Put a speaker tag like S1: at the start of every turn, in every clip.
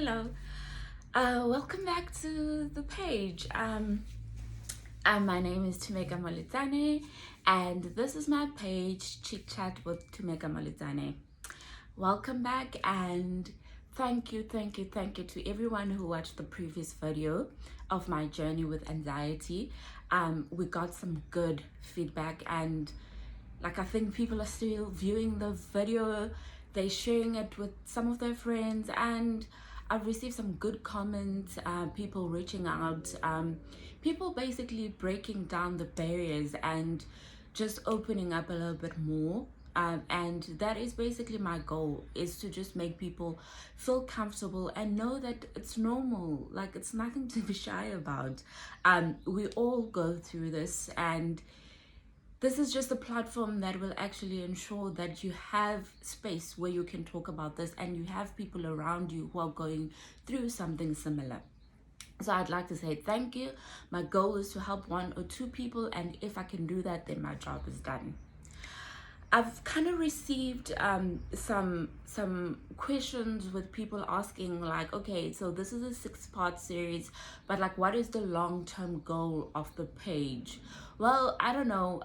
S1: Hello. Welcome back to the page. My name is Tumeka Molitane, and this is my page, Chit Chat with Tumeka Molitane. Welcome back, and thank you to everyone who watched the previous video of my journey with anxiety. We got some good feedback, and I think people are still viewing the video, they're sharing it with some of their friends, and I've received some good comments, people reaching out, people basically breaking down the barriers and just opening up a little bit more. And that is basically my goal, is to just make people feel comfortable and know that it's normal, like it's nothing to be shy about. We all go through this, and this is just a platform that will actually ensure that you have space where you can talk about this and you have people around you who are going through something similar. So I'd like to say thank you. My goal is to help 1 or 2 people, and if I can do that, then my job is done. I've kind of received some questions with people asking, like, okay, so this is a 6-part series, but like, what is the long-term goal of the page? Well, I don't know.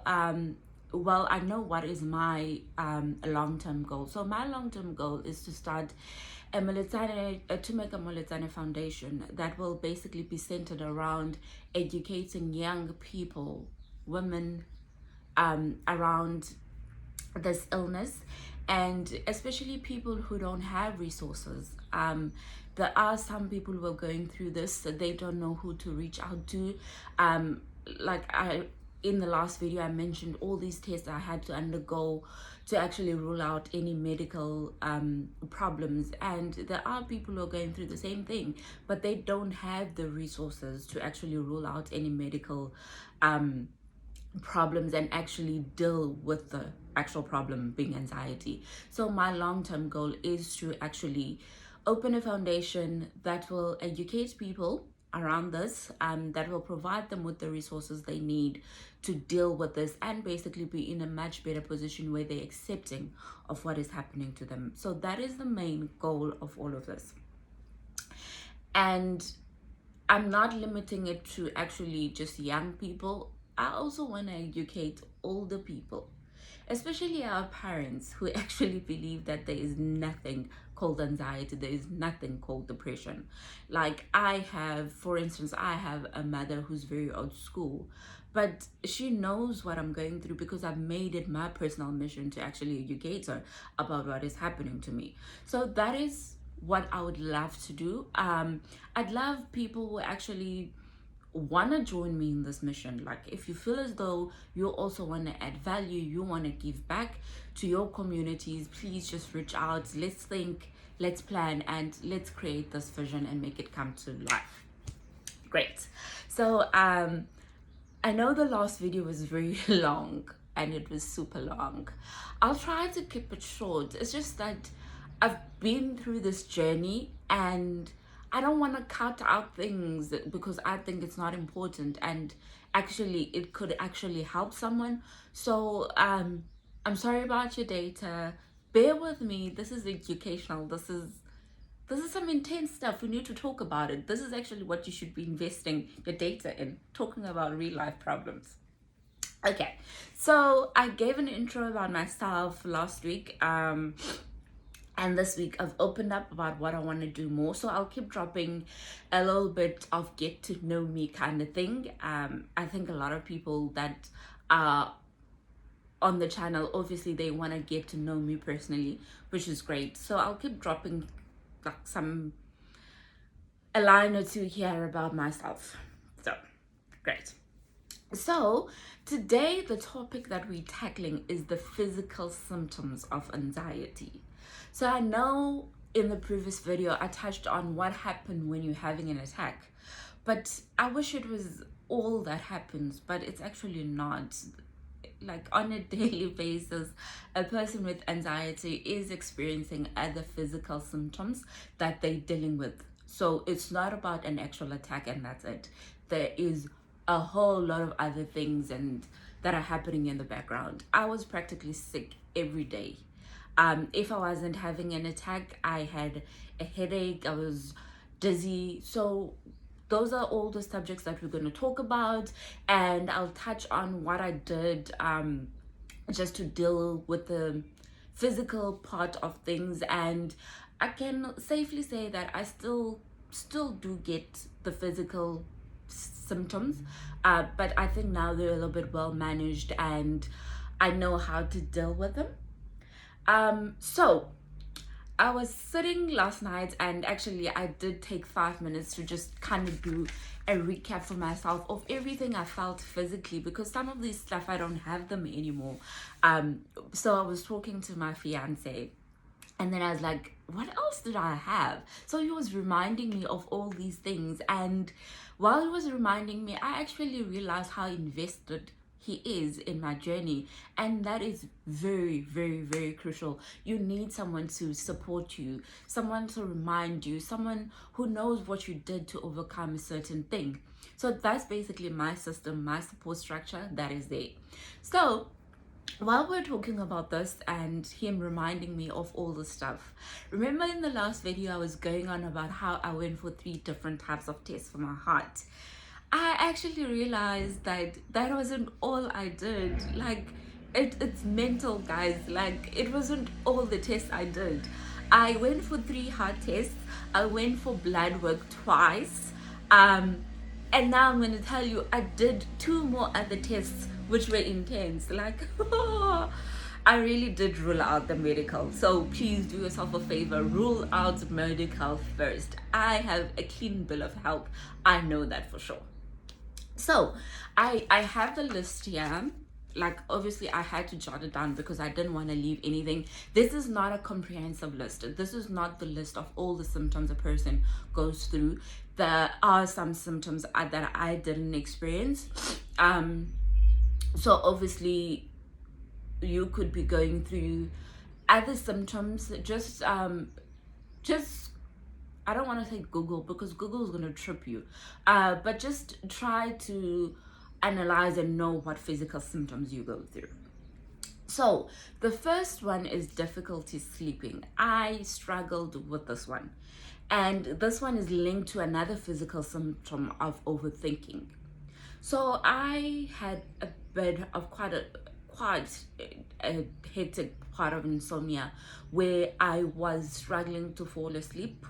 S1: Well, I know what is my long-term goal. So my long-term goal is to start a Tumeka Molitane Foundation that will basically be centered around educating young people, women, around this illness, and especially people who don't have resources. There are some people who are going through this, so they don't know who to reach out to. In the last video, I mentioned all these tests I had to undergo to actually rule out any medical problems, and there are people who are going through the same thing, but they don't have the resources to actually rule out any medical problems and actually deal with the actual problem being anxiety. So my long-term goal is to actually open a foundation that will educate people around this, that will provide them with the resources they need to deal with this, and basically be in a much better position where they're accepting of what is happening to them. So that is the main goal of all of this. And I'm not limiting it to actually just young people. I also want to educate older people, especially our parents, who actually believe that there is nothing called anxiety, there is nothing called depression. Like, for instance, I have a mother who's very old school, but she knows what I'm going through because I've made it my personal mission to actually educate her about what is happening to me. So that is what I would love to do. I'd love people who actually want to join me in this mission. Like, if you feel as though you also want to add value, you want to give back to your communities, please just reach out. Let's think, let's plan, and let's create this vision and make it come to life. Great. So I know the last video was very long, and it was super long. I'll try to keep it short. It's just that I've been through this journey, and I don't want to cut out things because I think it's not important, and actually it could actually help someone. So I'm sorry about your data. Bear with me. This is educational. This is some intense stuff. We need to talk about it. This is actually what you should be investing your data in, talking about real life problems. Okay, so I gave an intro about myself last week. And this week I've opened up about what I want to do more. So I'll keep dropping a little bit of get to know me kind of thing. I think a lot of people that are on the channel, obviously they want to get to know me personally, which is great. So I'll keep dropping like a line or 2 here about myself. So great. So today the topic that we're tackling is the physical symptoms of anxiety. So I know in the previous video I touched on what happened when you're having an attack, but I wish it was all that happens, but it's actually not. Like, on a daily basis, a person with anxiety is experiencing other physical symptoms that they're dealing with. So it's not about an actual attack and that's it. There is a whole lot of other things and that are happening in the background. I was practically sick every day. If I wasn't having an attack, I had a headache, I was dizzy. So those are all the subjects that we're going to talk about, and I'll touch on what I did just to deal with the physical part of things. And I can safely say that I still do get the physical symptoms, but I think now they're a little bit well managed and I know how to deal with them. So I was sitting last night, and actually I did take 5 minutes to just kind of do a recap for myself of everything I felt physically, because some of these stuff I don't have them anymore. So I was talking to my fiance, and then I was like, what else did I have? So he was reminding me of all these things, and while he was reminding me, I actually realized how invested he is in my journey, and that is very, very, very crucial. You need someone to support you, someone to remind you, someone who knows what you did to overcome a certain thing. So that's basically my system, my support structure that is there. So while we're talking about this and him reminding me of all the stuff, remember in the last video I was going on about how I went for 3 different types of tests for my heart. I actually realized that that wasn't all I did. Like, it's mental, guys. Like, it wasn't all the tests I did. I went for 3 heart tests. I went for blood work twice. And now I'm going to tell you, I did 2 more other tests, which were intense. Like, I really did rule out the medical. So please do yourself a favor, rule out medical first. I have a clean bill of health. I know that for sure. So I have the list here. Like, obviously I had to jot it down because I didn't want to leave anything. This is not a comprehensive list. This is not the list of all the symptoms a person goes through. There are some symptoms that I didn't experience. So obviously you could be going through other symptoms. Just I don't want to say Google, because Google is going to trip you. But just try to analyze and know what physical symptoms you go through. So the first one is difficulty sleeping. I struggled with this one. And this one is linked to another physical symptom of overthinking. So I had a bit of quite a hectic part of insomnia, where I was struggling to fall asleep,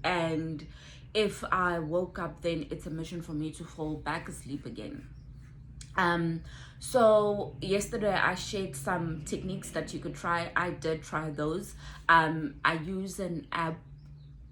S1: and if I woke up, then it's a mission for me to fall back asleep again. So yesterday I shared some techniques that you could try. I did try those. I use an app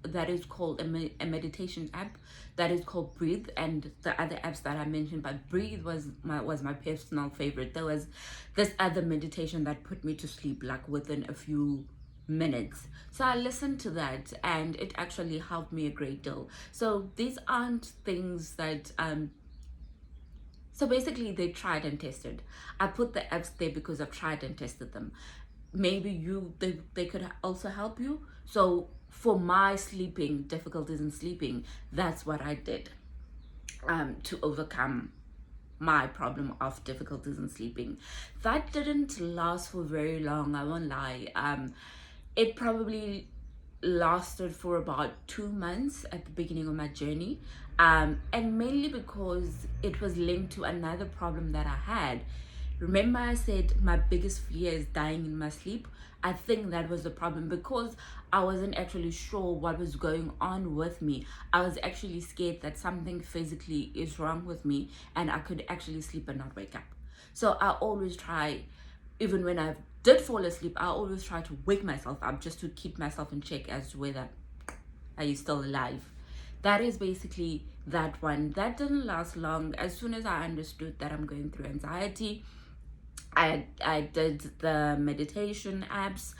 S1: that is called a meditation app that is called Breathe, and the other apps that I mentioned, but Breathe was my personal favorite. There was this other meditation that put me to sleep like within a few minutes. So I listened to that, and it actually helped me a great deal. So these aren't things that so basically they tried and tested. I put the apps there because I've tried and tested them. Maybe they could also help you. So for my sleeping difficulties in sleeping, that's what I did to overcome my problem of difficulties in sleeping. That didn't last for very long, I won't lie. It probably lasted for about 2 months at the beginning of my journey, and mainly because it was linked to another problem that I had. Remember I said my biggest fear is dying in my sleep? I think that was the problem, because I wasn't actually sure what was going on with me. I was actually scared that something physically is wrong with me and I could actually sleep and not wake up. So I always try, even when I did fall asleep, I always try to wake myself up just to keep myself in check as to whether are you still alive. That is basically that one. That didn't last long. As soon as I understood that I'm going through anxiety, I did the meditation apps.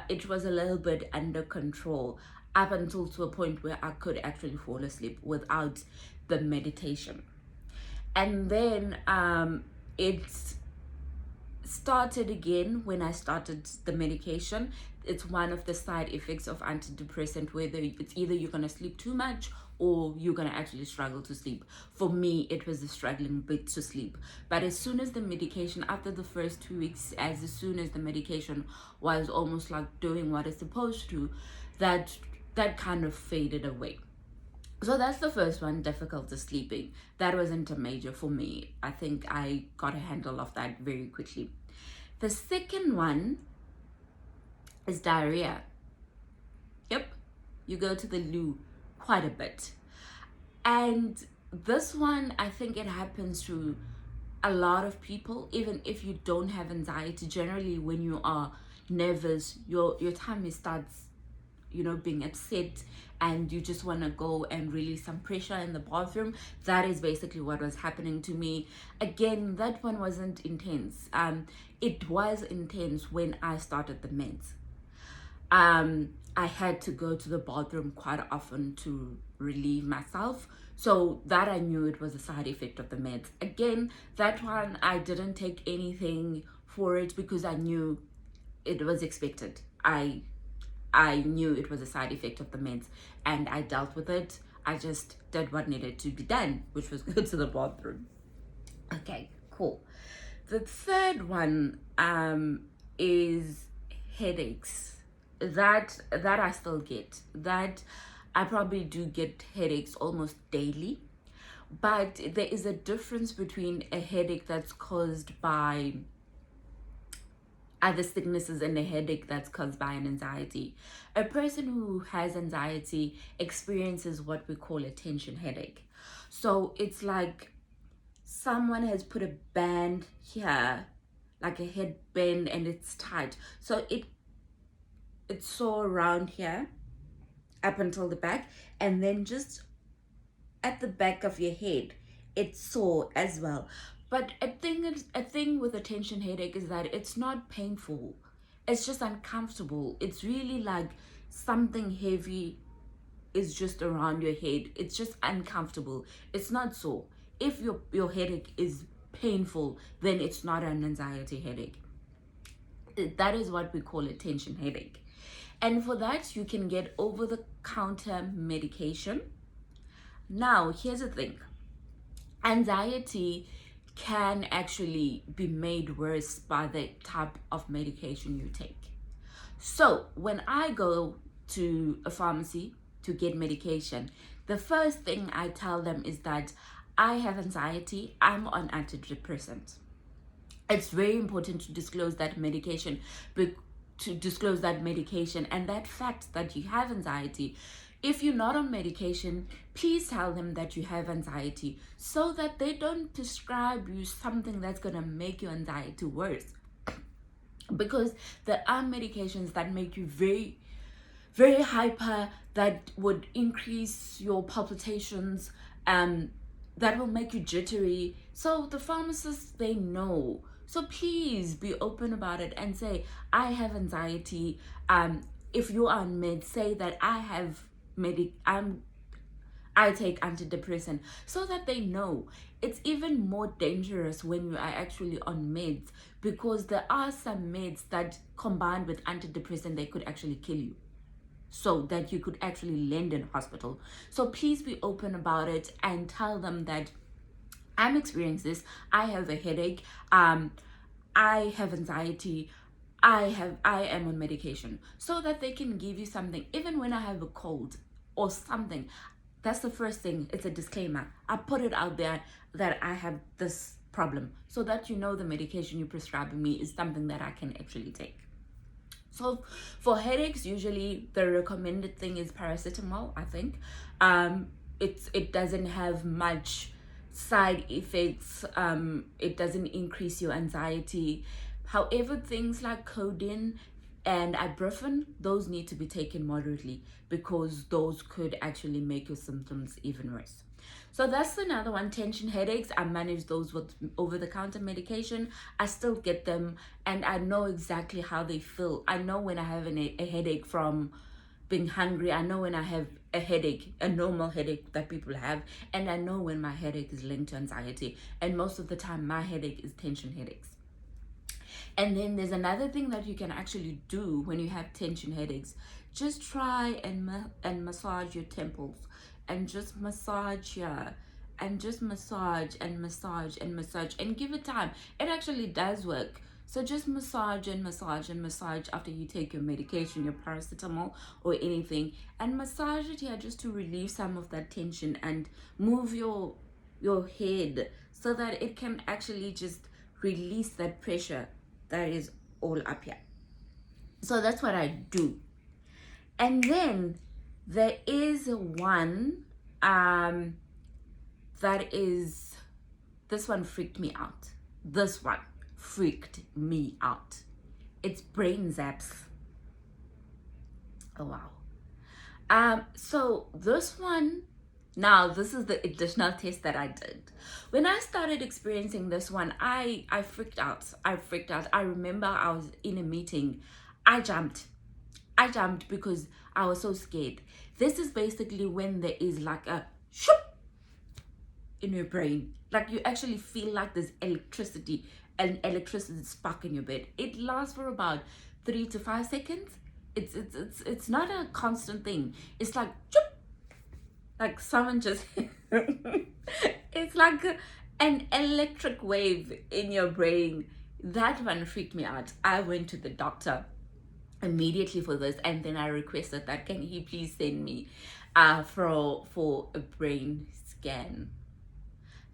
S1: It was a little bit under control up until to a point where I could actually fall asleep without the meditation. And then it started again when I started the medication. it's one of the side effects of antidepressant, whether it's either you're going to sleep too much or you're going to actually struggle to sleep. For me, it was a struggling bit to sleep. But as soon as the medication, after the first 2 weeks, as soon as the medication was almost like doing what it's supposed to, that kind of faded away. So that's the first one, difficulty sleeping. That wasn't a major for me. I think I got a handle of that very quickly. The second one is diarrhea. Yep, you go to the loo quite a bit. And this one, I think it happens to a lot of people, even if you don't have anxiety. Generally, when you are nervous, your tummy starts, being upset, and you just want to go and release some pressure in the bathroom. That is basically what was happening to me. Again, that one wasn't intense. It was intense when I started the meds. I had to go to the bathroom quite often to relieve myself. So that I knew it was a side effect of the meds. Again, that one I didn't take anything for it because I knew it was expected. I knew it was a side effect of the meds, and I dealt with it. I just did what needed to be done, which was go to the bathroom. Okay, cool. The third one is headaches. That I still get. That I probably do get headaches almost daily. But there is a difference between a headache that's caused by other sicknesses and a headache that's caused by an anxiety. A person who has anxiety experiences what we call a tension headache. So it's like someone has put a band here, like a headband, and it's tight. So it's sore around here up until the back, and then just at the back of your head it's sore as well. But a thing with a tension headache is that it's not painful. It's just uncomfortable. It's really like something heavy is just around your head. It's just uncomfortable. It's not sore. If your headache is painful, then it's not an anxiety headache. That is what we call a tension headache. And for that, you can get over-the-counter medication. Now, here's the thing. Anxiety can actually be made worse by the type of medication you take. So when I go to a pharmacy to get medication, the first thing I tell them is that I have anxiety, I'm on antidepressants. It's very important to disclose that medication, and that fact that you have anxiety. If you're not on medication, please tell them that you have anxiety so that they don't prescribe you something that's going to make your anxiety worse. Because there are medications that make you very, very hyper, that would increase your palpitations, that will make you jittery. So the pharmacists, they know. So please be open about it and say, I have anxiety. If you are on meds, say that I take antidepressant, so that they know. It's even more dangerous when you are actually on meds, because there are some meds that combined with antidepressant, they could actually kill you, so that you could actually land in hospital. So please be open about it and tell them that I'm experiencing this. I have a headache. I have anxiety. I am on medication, so that they can give you something. Even when I have a cold or something, that's the first thing. It's a disclaimer. I put it out there that I have this problem, so that you know the medication you prescribe me is something that I can actually take. So for headaches, usually the recommended thing is paracetamol, I think. It doesn't have much side effects. It doesn't increase your anxiety. However, things like codeine and ibuprofen, those need to be taken moderately, because those could actually make your symptoms even worse. So that's another one, tension headaches. I manage those with over-the-counter medication. I still get them, and I know exactly how they feel. I know when I have a headache from being hungry. I know when I have a headache, a normal headache that people have, and I know when my headache is linked to anxiety. And most of the time, my headache is tension headaches. And then there's another thing that you can actually do when you have tension headaches. Just try and massage your temples, and just massage here, and just massage and massage and massage, and give it time. It actually does work. So just massage and massage and massage after you take your medication, your paracetamol or anything, and massage it here just to relieve some of that tension and move your head so that it can actually just release that pressure that is all up here. So that's what I do. And then there is one that is, this one freaked me out. This one freaked me out. It's brain zaps. Oh wow. So this one, now this is the additional test that I did. When I started experiencing this one, I freaked out. I remember I was in a meeting. I jumped because I was so scared. This is basically when there is like a shoop in your brain. Like you actually feel like there's electricity spark in your bed. It lasts for about 3 to 5 seconds. It's not a constant thing. It's like shoop, like someone just it's like an electric wave in your brain. That one freaked me out. I went to the doctor immediately for this, and then I requested that can he please send me for a brain scan,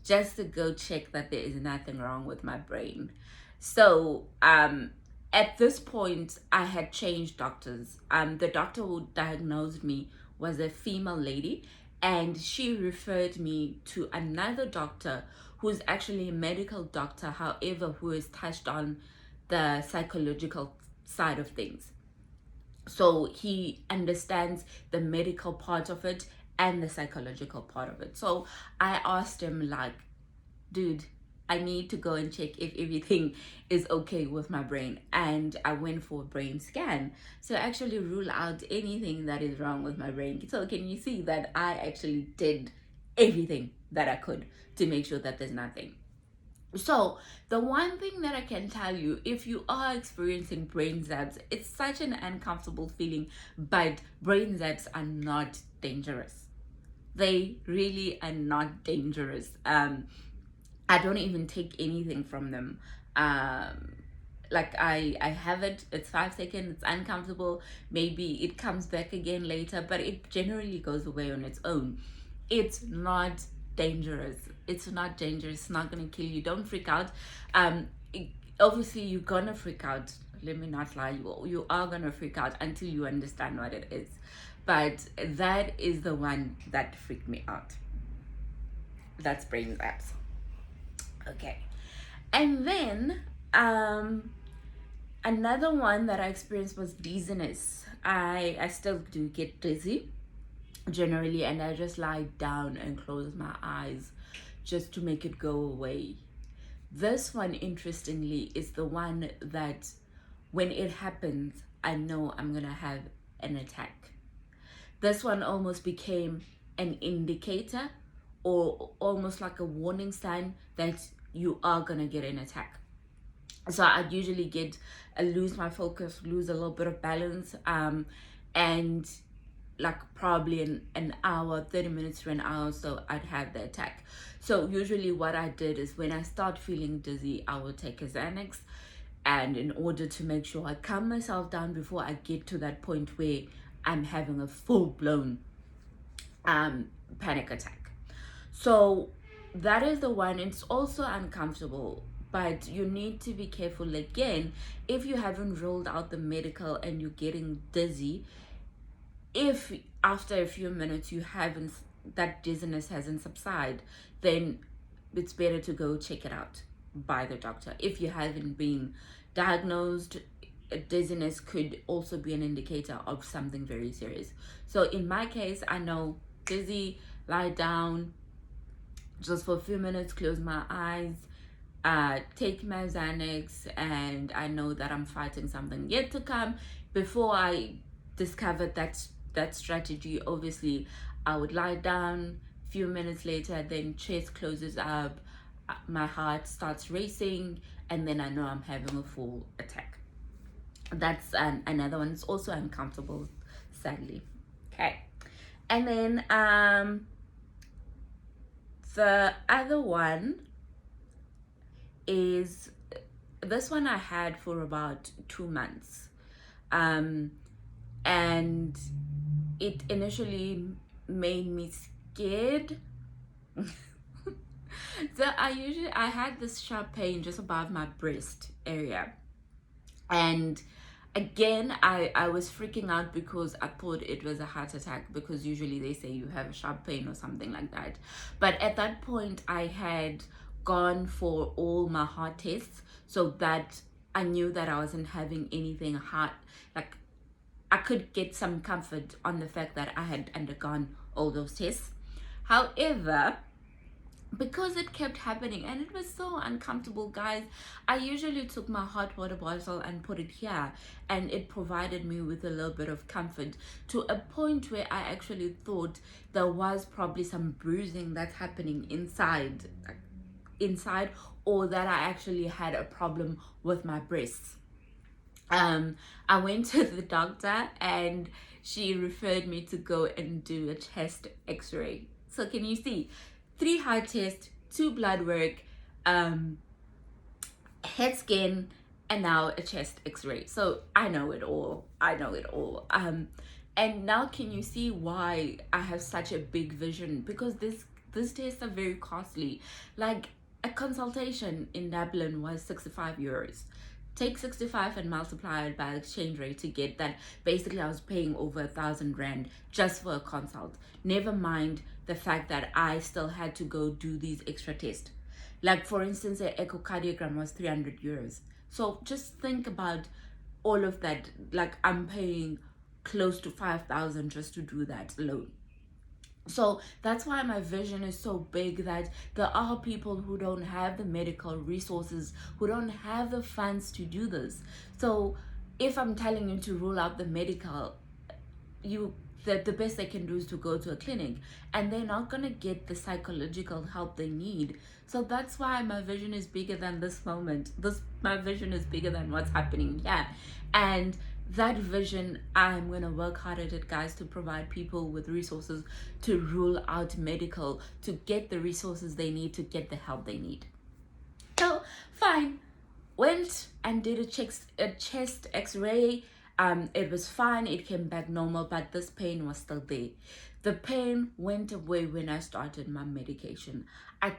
S1: just to go check that there is nothing wrong with my brain. So at this point I had changed doctors. The doctor who diagnosed me was a female lady, and she referred me to another doctor who's actually a medical doctor, however, who has touched on the psychological side of things. So he understands the medical part of it and the psychological part of it. So I asked him, like, dude, I need to go and check if everything is okay with my brain. And I went for a brain scan to actually rule out anything that is wrong with my brain. So can you see that I actually did everything that I could to make sure that there's nothing. So the one thing that I can tell you, if you are experiencing brain zaps, it's such an uncomfortable feeling, but brain zaps are not dangerous. They really are not dangerous. I don't even take anything from them. Like I have it, it's 5 seconds, it's uncomfortable, maybe it comes back again later, but it generally goes away on its own. It's not dangerous. It's not dangerous. It's not going to kill you. Don't freak out. Obviously you're gonna freak out. Let me not lie, you are gonna freak out until you understand what it is. But that is the one that freaked me out. That's brain zaps. Okay. And then another one that I experienced was dizziness. I still do get dizzy generally, and I just lie down and close my eyes just to make it go away. This one, interestingly, is the one that when it happens, I know I'm gonna have an attack. This one almost became an indicator, or almost like a warning sign that you are gonna get an attack. So I'd usually lose my focus, lose a little bit of balance, and like probably an hour, 30 minutes to an hour, so I'd have the attack. So usually what I did is when I start feeling dizzy, I will take a Xanax, and in order to make sure I calm myself down before I get to that point where I'm having a full-blown panic attack. So that is the one. It's also uncomfortable, but you need to be careful. Again, if you haven't rolled out the medical and you're getting dizzy, if after a few minutes that dizziness hasn't subsided, then it's better to go check it out by the doctor. If you haven't been diagnosed, dizziness could also be an indicator of something very serious. So in my case, I know dizzy, lie down just for a few minutes, close my eyes, take my Xanax, and I know that I'm fighting something yet to come. Before I discovered that strategy, obviously I would lie down. Few minutes later, then chest closes up, my heart starts racing, and then I know I'm having a full attack. That's another one. It's also uncomfortable, sadly. Okay. And then the other one is, this one I had for about 2 months. And it initially made me scared. So I had this sharp pain just above my breast area, and again I was freaking out because I thought it was a heart attack, because usually they say you have a sharp pain or something like that. But at that point I had gone for all my heart tests, so that I knew that I wasn't having anything heart, like I could get some comfort on the fact that I had undergone all those tests. However, because it kept happening and it was so uncomfortable, guys, I usually took my hot water bottle and put it here, and it provided me with a little bit of comfort, to a point where I actually thought there was probably some bruising that's happening inside, or that I actually had a problem with my breasts. I went to the doctor and she referred me to go and do a chest x-ray. So can you see, 3 heart tests, 2 blood work, head scan, and now a chest x-ray. So I know it all. And now can you see why I have such a big vision? Because these tests are very costly. Like, a consultation in Dublin was 65 euros. Take 65 and multiply it by exchange rate to get that. Basically, I was paying over 1,000 rand just for a consult. Never mind the fact that I still had to go do these extra tests. Like, for instance, an echocardiogram was 300 euros. So just think about all of that. Like, I'm paying close to 5,000 just to do that alone. So that's why my vision is so big, that there are people who don't have the medical resources, who don't have the funds to do this. So if I'm telling you to rule out the medical, the best they can do is to go to a clinic, and they're not going to get the psychological help they need. So that's why my vision is bigger than this moment. My vision is bigger than what's happening here. And that vision, I'm going to work hard at it, guys, to provide people with resources to rule out medical, to get the resources they need, to get the help they need. So fine, went and did a chest x-ray. It was fine, it came back normal, but this pain was still there. The pain went away when I started my medication.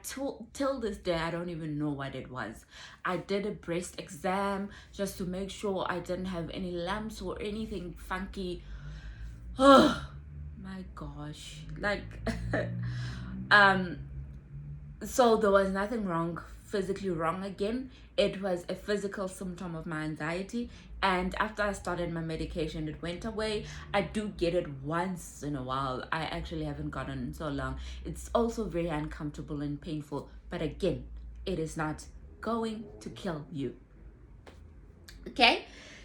S1: Till this day, I don't even know what it was. I did a breast exam just to make sure I didn't have any lumps or anything funky. Oh my gosh. Like, so there was nothing wrong, physically wrong again. It was a physical symptom of my anxiety, and after I started my medication, it went away. I do get it once in a while. I actually haven't gotten it in so long. It's also very uncomfortable and painful, but again, it is not going to kill you. Okay,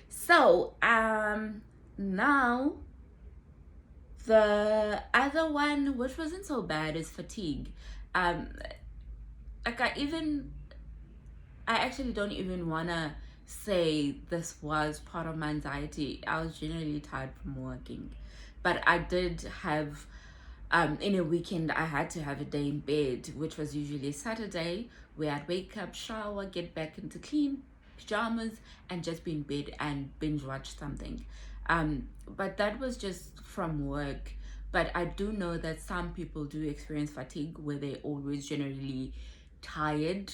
S1: so now the other one, which wasn't so bad, is fatigue. Like, I actually don't even want to say this was part of my anxiety. I was generally tired from working, but I did have, in a weekend, I had to have a day in bed, which was usually Saturday, where I'd wake up, shower, get back into clean pajamas, and just be in bed and binge watch something. But that was just from work. But I do know that some people do experience fatigue, where they're always generally tired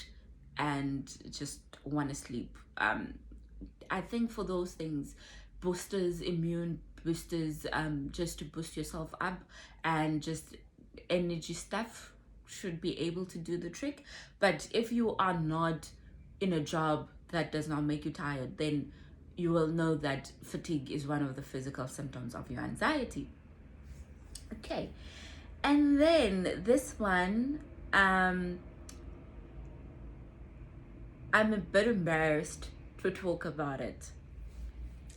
S1: and just want to sleep. I think for those things, immune boosters, just to boost yourself up, and just energy stuff should be able to do the trick. But if you are not in a job that does not make you tired, then you will know that fatigue is one of the physical symptoms of your anxiety. Okay, and then this one, I'm a bit embarrassed to talk about it,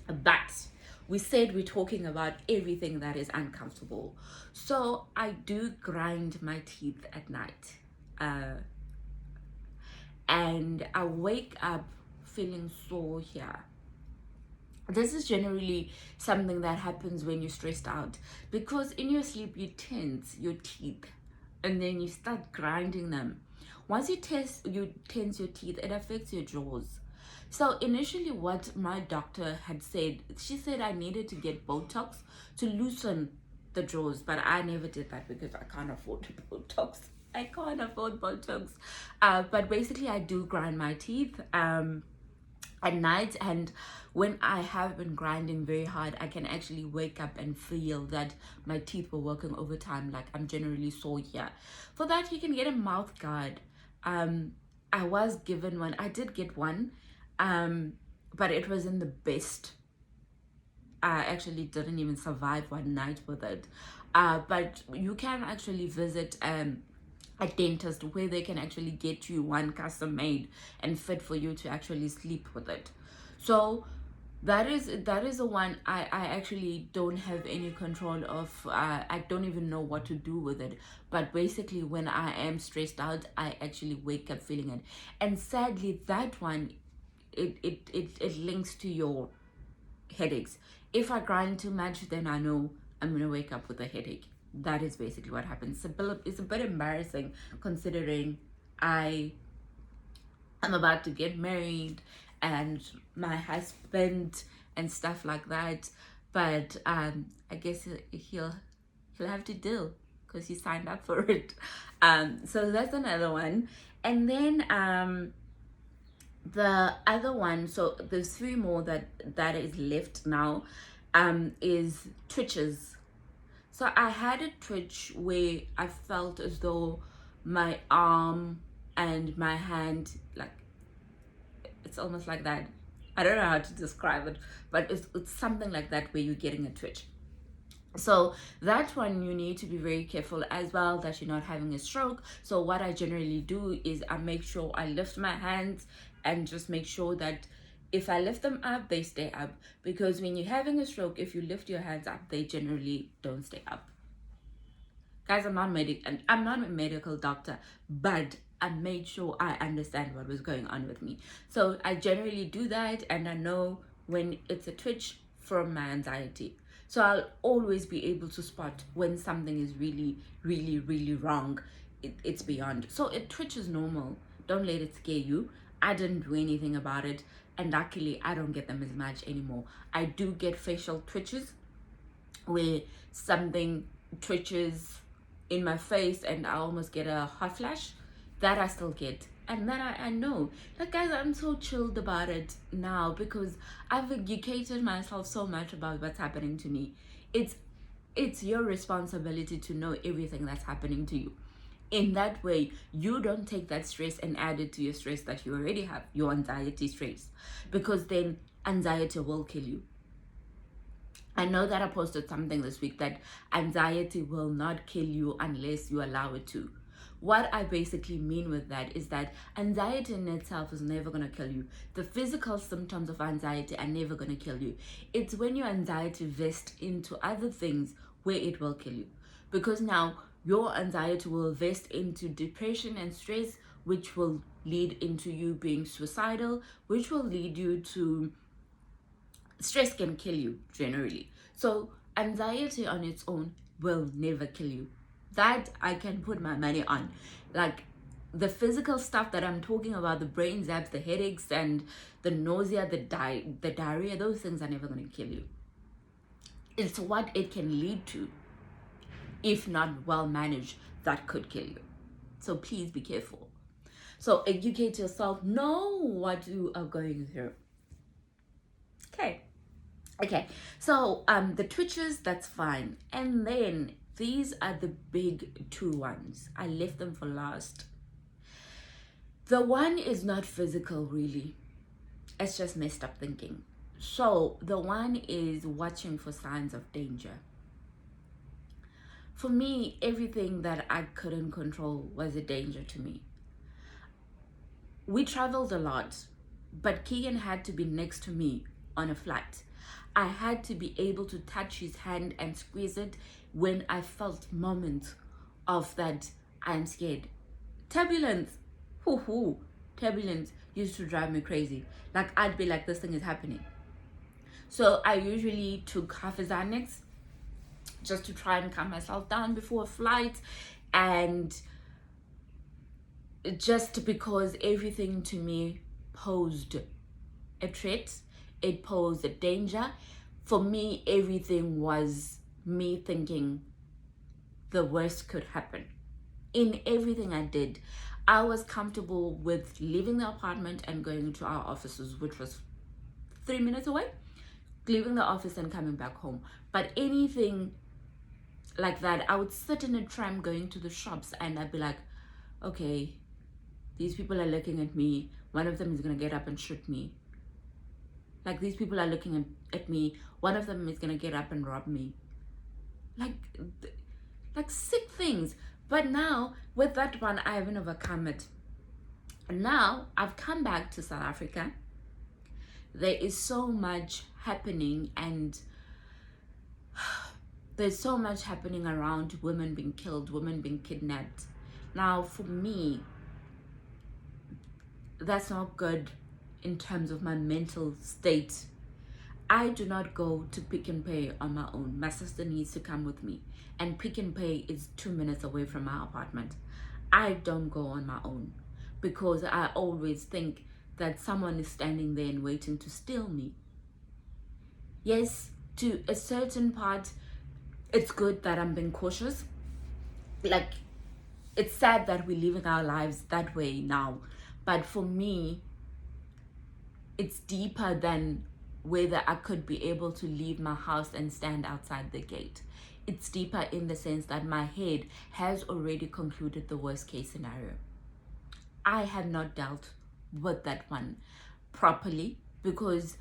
S1: but we said we're talking about everything that is uncomfortable. So I do grind my teeth at night, and I wake up feeling sore here. This is generally something that happens when you're stressed out, because in your sleep you tense your teeth and then you start grinding them. Once you tense your teeth, it affects your jaws. So initially what my doctor had said, she said I needed to get Botox to loosen the jaws, but I never did that because I can't afford Botox. I can't afford Botox. But basically I do grind my teeth at night, and when I have been grinding very hard, I can actually wake up and feel that my teeth were working overtime, like I'm generally sore here. For that, you can get a mouth guard. I was given one. I did get one, but it wasn't the best. I actually didn't even survive one night with it. But you can actually visit a dentist where they can actually get you one custom made and fit for you to actually sleep with it. So that is the one I actually don't have any control of. I don't even know what to do with it, but basically when I am stressed out, I actually wake up feeling it. And sadly that one, it links to your headaches. If I grind too much, then I know I'm gonna wake up with a headache. That is basically what happens. It's a bit embarrassing considering I'm about to get married and my husband and stuff like that. But I guess he'll have to deal because he signed up for it. So that's another one. And then the other one, so there's three more that is left now, is twitches. So I had a twitch where I felt as though my arm and my hand, like, it's almost like that. I don't know how to describe it, but it's something like that where you're getting a twitch. So that one, you need to be very careful as well that you're not having a stroke. So what I generally do is I make sure I lift my hands and just make sure that if I lift them up, they stay up. Because when you're having a stroke, if you lift your hands up, they generally don't stay up. Guys, I'm not a medical doctor, but I made sure I understand what was going on with me. So I generally do that, and I know when it's a twitch from my anxiety. So I'll always be able to spot when something is really, really, really wrong. It's beyond. So a twitch is normal. Don't let it scare you. I didn't do anything about it, and luckily I don't get them as much anymore. I do get facial twitches where something twitches in my face and I almost get a hot flash. That I still get, and then I know, like, guys, I'm so chilled about it now because I've educated myself so much about what's happening to me. It's your responsibility to know everything that's happening to you. In that way, you don't take that stress and add it to your stress that you already have, your anxiety stress, because then anxiety will kill you. I know that I posted something this week that anxiety will not kill you unless you allow it to. What I basically mean with that is that anxiety in itself is never going to kill you. The physical symptoms of anxiety are never going to kill you. It's when your anxiety vests into other things where it will kill you. Because now your anxiety will vest into depression and stress, which will lead into you being suicidal, which will lead you to stress can kill you generally. So anxiety on its own will never kill you. That I can put my money on. Like, the physical stuff that I'm talking about, the brain zaps, the headaches, and the nausea, the diarrhea, those things are never going to kill you. It's what it can lead to, if not well managed, that could kill you. So please be careful. So educate yourself, know what you are going through. Okay, so the twitches, that's fine. And then these are the big two ones. I left them for last. The one is not physical, really. It's just messed up thinking. So the one is watching for signs of danger. For me, everything that I couldn't control was a danger to me. We traveled a lot, but Keegan had to be next to me on a flight. I had to be able to touch his hand and squeeze it when I felt moments of that I'm scared. Turbulence, hoo-hoo, turbulence used to drive me crazy. Like, I'd be like, this thing is happening. So I usually took half a Xanax just to try and calm myself down before a flight, and just because everything to me posed a threat, it posed a danger. For me, everything was me thinking the worst could happen. In everything I did, I was comfortable with leaving the apartment and going to our offices, which was 3 minutes away, leaving the office and coming back home. But anything like that, I would sit in a tram going to the shops, and I'd be like, okay, these people are looking at me. One of them is going to get up and shoot me. Like, these people are looking at me. One of them is going to get up and rob me. Like sick things. But now, with that one, I haven't overcome it. Now, I've come back to South Africa. There is so much happening, and there's so much happening around women being killed, women being kidnapped. Now, for me, that's not good in terms of my mental state. I do not go to Pick n Pay on my own. My sister needs to come with me, and Pick n Pay is 2 minutes away from my apartment. I don't go on my own because I always think that someone is standing there and waiting to steal me. Yes, to a certain part, it's good that I'm being cautious. Like, it's sad that we're living our lives that way now, but for me, it's deeper than whether I could be able to leave my house and stand outside the gate. It's deeper in the sense that my head has already concluded the worst case scenario. I have not dealt with that one properly because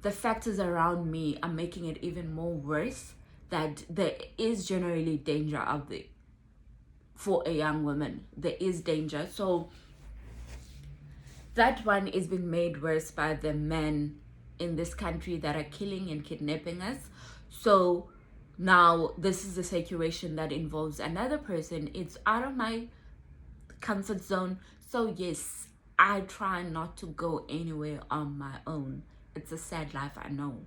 S1: the factors around me are making it even more worse, that there is generally danger out there for a young woman. There is danger. So that one is being made worse by the men in this country that are killing and kidnapping us. So now this is a situation that involves another person. It's out of my comfort zone. So yes, I try not to go anywhere on my own. It's a sad life, I know,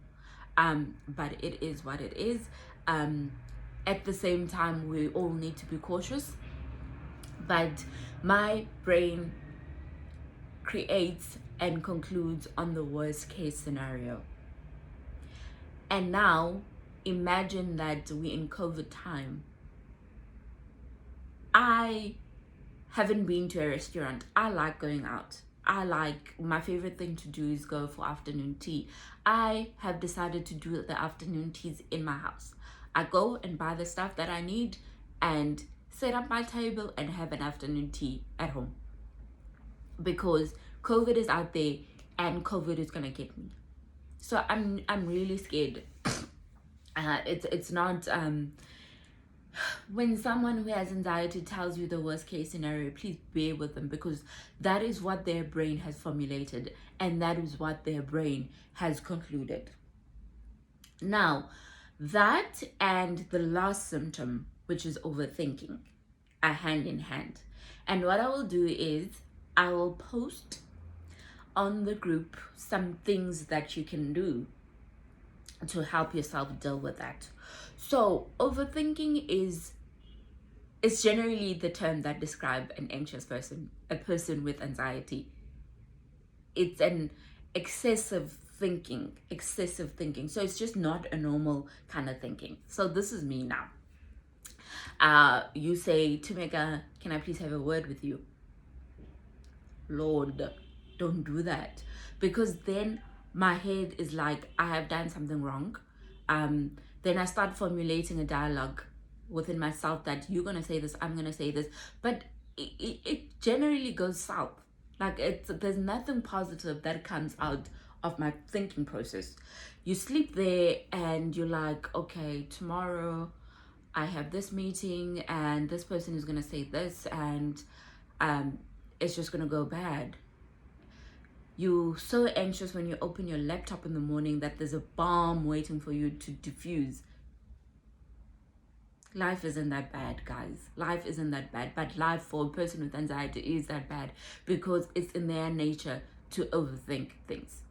S1: but it is what it is. At the same time, we all need to be cautious, but my brain creates and concludes on the worst case scenario. And now imagine that we're in COVID time. I haven't been to a restaurant. I like going out. My favorite thing to do is go for afternoon tea. I have decided to do the afternoon teas in my house. I go and buy the stuff that I need and set up my table and have an afternoon tea at home, because COVID is out there and COVID is gonna get me. So I'm really scared. It's not when someone who has anxiety tells you the worst case scenario, please bear with them, because that is what their brain has formulated and that is what their brain has concluded. Now, that and the last symptom, which is overthinking, are hand in hand. And what I will do is I will post on the group some things that you can do to help yourself deal with that. So overthinking is generally the term that describes an anxious person, a person with anxiety. It's an excessive thinking. So it's just not a normal kind of thinking. So this is me now. You say, Tumeka, can I please have a word with you? Lord, don't do that, because then my head is like, I have done something wrong. Then I start formulating a dialogue within myself that you're gonna say this, I'm gonna say this, but it generally goes south. Like, there's nothing positive that comes out of my thinking process. You sleep there and you're like, okay, tomorrow I have this meeting and this person is gonna say this, and it's just gonna go bad. You're so anxious when you open your laptop in the morning that there's a bomb waiting for you to defuse. Life isn't that bad, guys. Life isn't that bad. But life for a person with anxiety is that bad because it's in their nature to overthink things.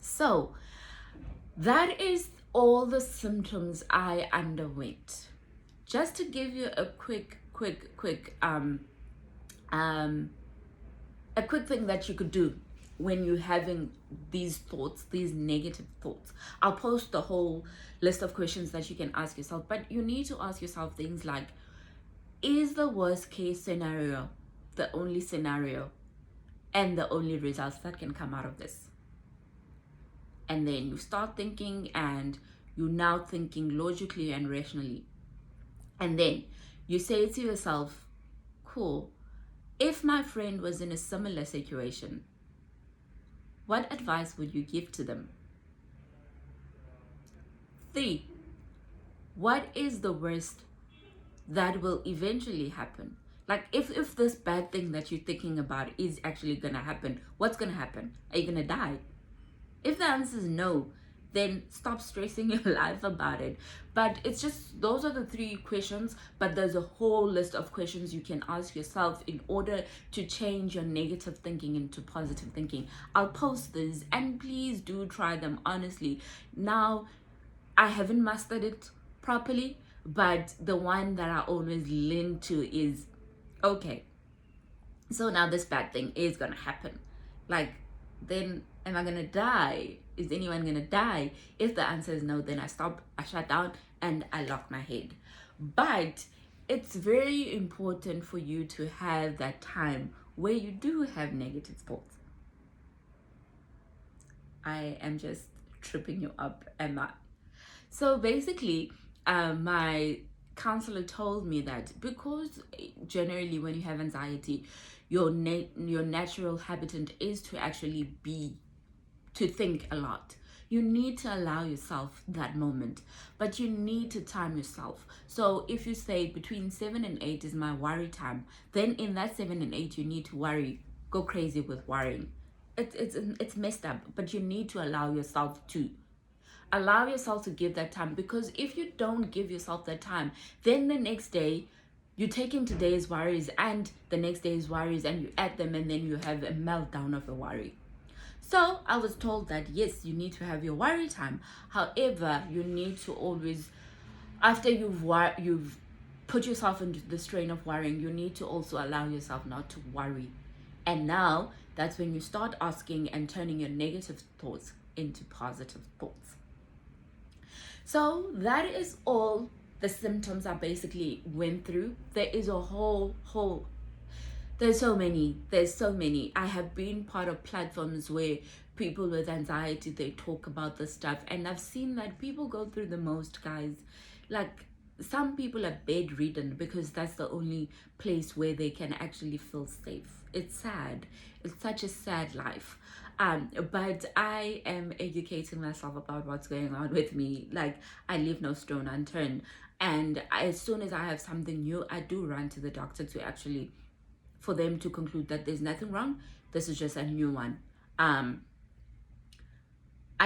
S1: So that is all the symptoms I underwent. Just to give you a quick a quick thing that you could do when you're having these thoughts, these negative thoughts. I'll post the whole list of questions that you can ask yourself, but you need to ask yourself things like, is the worst case scenario the only scenario and the only results that can come out of this? And then you start thinking, and you're now thinking logically and rationally. And then you say to yourself, cool, if my friend was in a similar situation, what advice would you give to them? 3, what is the worst that will eventually happen? Like if this bad thing that you're thinking about is actually gonna happen, what's gonna happen? Are you gonna die? If the answer is no, then stop stressing your life about it. But it's just, those are the 3 questions, but there's a whole list of questions you can ask yourself in order to change your negative thinking into positive thinking. I'll post these, and please do try them honestly. Now, I haven't mastered it properly, but the one that I always lean to is, okay, so now this bad thing is gonna happen. Like, then am I gonna die? Is anyone gonna die? If the answer is no, then I stop, I shut down, and I lock my head. But it's very important for you to have that time where you do have negative thoughts. I am just tripping you up, am I? So basically, my counselor told me that because generally when you have anxiety, your natural habitat is to actually to think a lot. You need to allow yourself that moment, but you need to time yourself. So if you say between 7 and 8 is my worry time, then in that 7 and 8 you need to worry, go crazy with worrying. It's messed up, but you need to allow yourself to give that time, because if you don't give yourself that time, then the next day you're taking today's worries and the next day's worries and you add them, and then you have a meltdown of a worry. So I was told that yes, you need to have your worry time. However, you need to always, after you've put yourself into the strain of worrying, you need to also allow yourself not to worry. And now that's when you start asking and turning your negative thoughts into positive thoughts. So that is all the symptoms I basically went through. There is a there's so many. I have been part of platforms where people with anxiety, they talk about this stuff, and I've seen that people go through the most, guys. Like, some people are bedridden because that's the only place where they can actually feel safe. It's sad. It's such a sad life. But I am educating myself about what's going on with me. Like, I leave no stone unturned. And as soon as I have something new, I do run to the doctor to actually, for them to conclude that there's nothing wrong. This is just a new one. I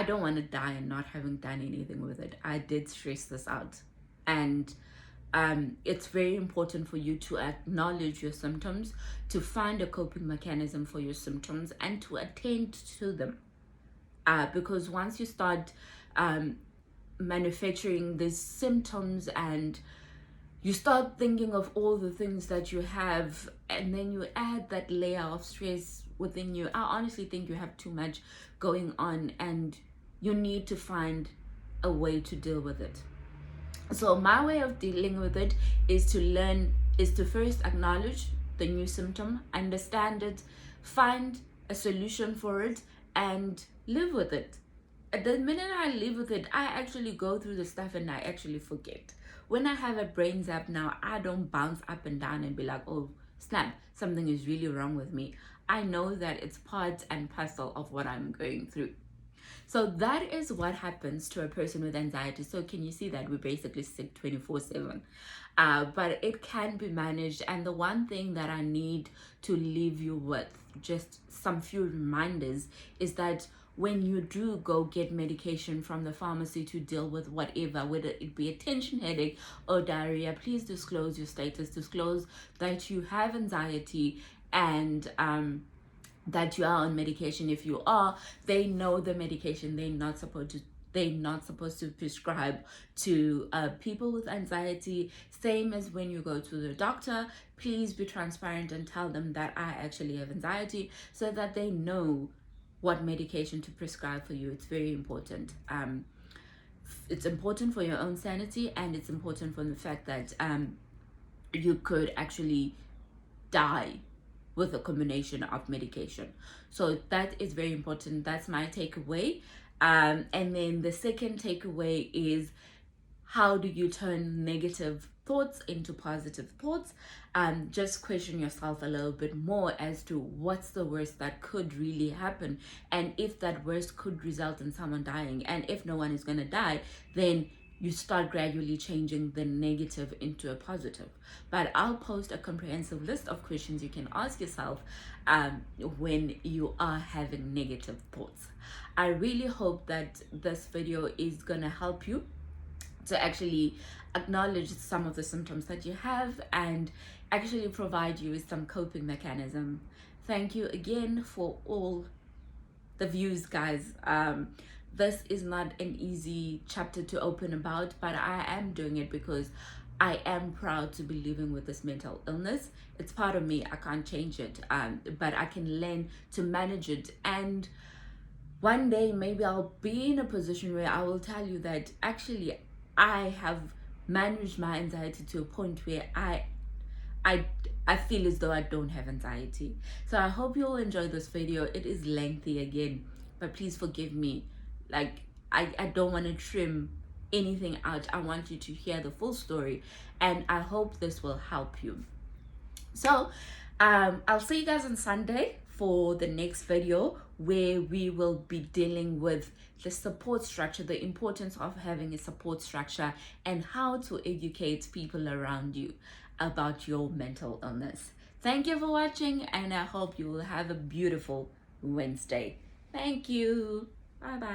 S1: don't want to die and not having done anything with it. I did stress this out. And it's very important for you to acknowledge your symptoms, to find a coping mechanism for your symptoms, and to attend to them. Because once you start manufacturing these symptoms and you start thinking of all the things that you have, and then you add that layer of stress within you, I honestly think you have too much going on, and you need to find a way to deal with it. So my way of dealing with it is to first acknowledge the new symptom, understand it, find a solution for it, and live with it. The minute I live with it, I actually go through the stuff and I actually forget. When I have a brain zap now, I don't bounce up and down and be like, oh snap, something is really wrong with me. I know that it's part and parcel of what I'm going through. So that is what happens to a person with anxiety. So can you see that we're basically sick 24/7? But it can be managed. And the one thing that I need to leave you with, just some few reminders, is that when you do go get medication from the pharmacy to deal with whatever, whether it be a tension headache or diarrhea, please disclose your status, disclose that you have anxiety, and that you are on medication. If you are, they know the medication they're not supposed to prescribe to people with anxiety. Same as when you go to the doctor, please be transparent and tell them that I actually have anxiety, so that they know what medication to prescribe for you. It's very important. It's important for your own sanity, and it's important for the fact that you could actually die with a combination of medication. So that is very important. That's my takeaway. And then the second takeaway is, how do you turn negative thoughts into positive thoughts? Just question yourself a little bit more as to what's the worst that could really happen, and if that worst could result in someone dying, and if no one is going to die, then you start gradually changing the negative into a positive. But I'll post a comprehensive list of questions you can ask yourself when you are having negative thoughts. I really hope that this video is gonna help you to actually acknowledge some of the symptoms that you have and actually provide you with some coping mechanism. Thank you again for all the views, guys. This is not an easy chapter to open about, but I am doing it because I am proud to be living with this mental illness. It's part of me. I can't change it, but I can learn to manage it. And one day maybe I'll be in a position where I will tell you that actually I have managed my anxiety to a point where I feel as though I don't have anxiety. So I hope you'll enjoy this video. It is lengthy again, but please forgive me. Like, I don't want to trim anything out. I want you to hear the full story, and I hope this will help you. So I'll see you guys on Sunday for the next video, where we will be dealing with the support structure, the importance of having a support structure, and how to educate people around you about your mental illness. Thank you for watching, and I hope you will have a beautiful Wednesday. Thank you. Bye bye.